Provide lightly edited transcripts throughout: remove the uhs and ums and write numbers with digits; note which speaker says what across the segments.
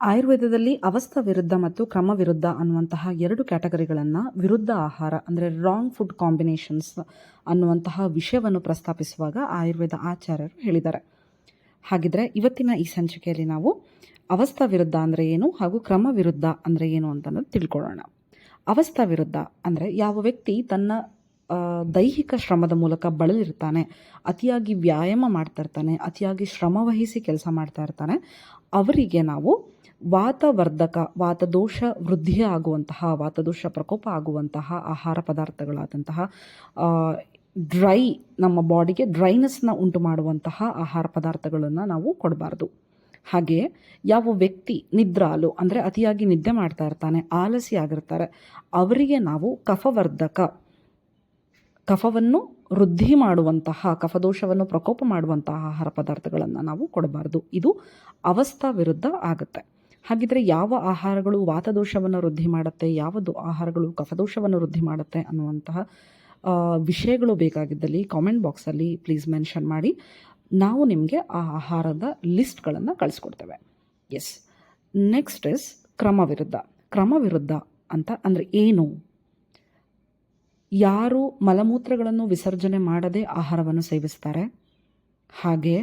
Speaker 1: ಆಯುರ್ವೇದದಲ್ಲಿ ಅವಸ್ಥಾ ವಿರುದ್ಧ ಮತ್ತು ಕ್ರಮ ವಿರುದ್ಧ ಅನ್ನುವಂತಹ 2 ಕ್ಯಾಟಗರಿಗಳನ್ನು ವಿರುದ್ಧ ಆಹಾರ ಅಂದರೆ ರಾಂಗ್ ಫುಡ್ ಕಾಂಬಿನೇಷನ್ಸ್ ಅನ್ನುವಂತಹ ವಿಷಯವನ್ನು ಪ್ರಸ್ತಾಪಿಸುವಾಗ ಆಯುರ್ವೇದ ಆಚಾರ್ಯರು ಹೇಳಿದ್ದಾರೆ. ಹಾಗಿದ್ರೆ ಇವತ್ತಿನ ಈ ಸಂಚಿಕೆಯಲ್ಲಿ ನಾವು ಅವಸ್ಥಾ ವಿರುದ್ಧ ಅಂದರೆ ಏನು ಹಾಗೂ ಕ್ರಮ ವಿರುದ್ಧ ಅಂದರೆ ಏನು ಅಂತ ತಿಳ್ಕೊಳ್ಳೋಣ. ಅವಸ್ಥಾ ವಿರುದ್ಧ ಅಂದರೆ ಯಾವ ವ್ಯಕ್ತಿ ತನ್ನ ದೈಹಿಕ ಶ್ರಮದ ಮೂಲಕ ಬಳಲಿರ್ತಾನೆ, ಅತಿಯಾಗಿ ವ್ಯಾಯಾಮ ಮಾಡ್ತಾ ಇರ್ತಾನೆ, ಅತಿಯಾಗಿ ಶ್ರಮವಹಿಸಿ ಕೆಲಸ ಮಾಡ್ತಾ ಇರ್ತಾನೆ, ಅವರಿಗೆ ನಾವು ವಾತವರ್ಧಕ, ವಾತದೋಷ ವೃದ್ಧಿ ಆಗುವಂತಹ, ವಾತದೋಷ ಪ್ರಕೋಪ ಆಗುವಂತಹ ಆಹಾರ ಪದಾರ್ಥಗಳಾದಂತಹ ಡ್ರೈ, ನಮ್ಮ ಬಾಡಿಗೆ ಡ್ರೈನೆಸ್ನ ಉಂಟು ಮಾಡುವಂತಹ ಆಹಾರ ಪದಾರ್ಥಗಳನ್ನು ನಾವು ಕೊಡಬಾರ್ದು. ಹಾಗೆಯೇ ಯಾವ ವ್ಯಕ್ತಿ ನಿದ್ರಾಲು ಅಂದರೆ ಅತಿಯಾಗಿ ನಿದ್ದೆ ಮಾಡ್ತಾ ಇರ್ತಾನೆ, ಆಲಸಿ ಆಗಿರ್ತಾರೆ, ಅವರಿಗೆ ನಾವು ಕಫವರ್ಧಕ, ಕಫವನ್ನು ವೃದ್ಧಿ ಮಾಡುವಂತಹ, ಕಫದೋಷವನ್ನು ಪ್ರಕೋಪ ಮಾಡುವಂತಹ ಆಹಾರ ಪದಾರ್ಥಗಳನ್ನು ನಾವು ಕೊಡಬಾರ್ದು. ಇದು ಅವಸ್ಥಾ ವಿರುದ್ಧ ಆಗುತ್ತೆ. ಹಾಗಿದ್ರೆ ಯಾವ ಆಹಾರಗಳು ವಾತದೋಷವನ್ನು ವೃದ್ಧಿ ಮಾಡುತ್ತೆ, ಯಾವುದು ಆಹಾರಗಳು ಕಫದೋಷವನ್ನು ವೃದ್ಧಿ ಮಾಡುತ್ತೆ ಅನ್ನುವಂತಹ ವಿಷಯಗಳು ಬೇಕಾಗಿದ್ದಲ್ಲಿ ಕಾಮೆಂಟ್ ಬಾಕ್ಸಲ್ಲಿ ಪ್ಲೀಸ್ ಮೆನ್ಷನ್ ಮಾಡಿ. ನಾವು ನಿಮಗೆ ಆ ಆಹಾರದ ಲಿಸ್ಟ್ಗಳನ್ನು ಕಳಿಸ್ಕೊಡ್ತೇವೆ. ಎಸ್, ನೆಕ್ಸ್ಟ್ ಇಸ್ ಕ್ರಮ ವಿರುದ್ಧ. ಕ್ರಮ ವಿರುದ್ಧ ಅಂತ ಅಂದರೆ ಏನು? ಯಾರು ಮಲಮೂತ್ರಗಳನ್ನು ವಿಸರ್ಜನೆ ಮಾಡದೆ ಆಹಾರವನ್ನು ಸೇವಿಸ್ತಾರೆ, ಹಾಗೆಯೇ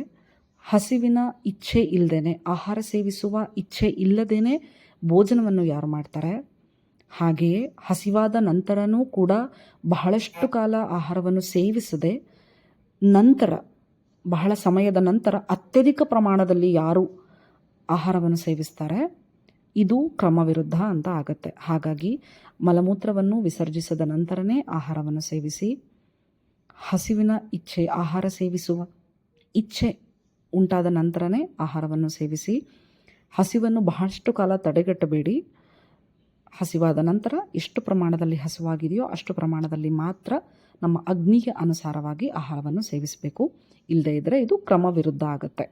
Speaker 1: ಹಸಿವಿನ ಇಚ್ಛೆ ಇಲ್ಲದೇನೆ, ಆಹಾರ ಸೇವಿಸುವ ಇಚ್ಛೆ ಇಲ್ಲದೇನೆ ಭೋಜನವನ್ನು ಯಾರು ಮಾಡ್ತಾರೆ, ಹಾಗೆಯೇ ಹಸಿವಾದ ನಂತರನೂ ಕೂಡ ಬಹಳಷ್ಟು ಕಾಲ ಆಹಾರವನ್ನು ಸೇವಿಸದೆ ನಂತರ, ಬಹಳ ಸಮಯದ ನಂತರ ಅತ್ಯಧಿಕ ಪ್ರಮಾಣದಲ್ಲಿ ಯಾರು ಆಹಾರವನ್ನು ಸೇವಿಸ್ತಾರೆ, ಇದು ಕ್ರಮ ವಿರುದ್ಧ ಅಂತ ಆಗುತ್ತೆ. ಹಾಗಾಗಿ ಮಲಮೂತ್ರವನ್ನು ವಿಸರ್ಜಿಸಿದ ನಂತರನೇ ಆಹಾರವನ್ನು ಸೇವಿಸಿ, ಹಸಿವಿನ ಇಚ್ಛೆ, ಆಹಾರ ಸೇವಿಸುವ ಇಚ್ಛೆ ಉಂಟಾದ ನಂತರನೇ ಆಹಾರವನ್ನು ಸೇವಿಸಿ. ಹಸಿವನ್ನು ಬಹಳಷ್ಟು ಕಾಲ ತಡೆಗಟ್ಟಬೇಡಿ. ಹಸಿವಾದ ನಂತರ ಎಷ್ಟು ಪ್ರಮಾಣದಲ್ಲಿ ಹಸಿವಾಗಿದೆಯೋ ಅಷ್ಟು ಪ್ರಮಾಣದಲ್ಲಿ ಮಾತ್ರ ನಮ್ಮ ಅಗ್ನಿಗೆ ಅನುಸಾರವಾಗಿ ಆಹಾರವನ್ನು ಸೇವಿಸಬೇಕು. ಇಲ್ಲದೇ ಇದ್ದರೆ ಇದು ಕ್ರಮ ವಿರುದ್ಧ ಆಗುತ್ತೆ.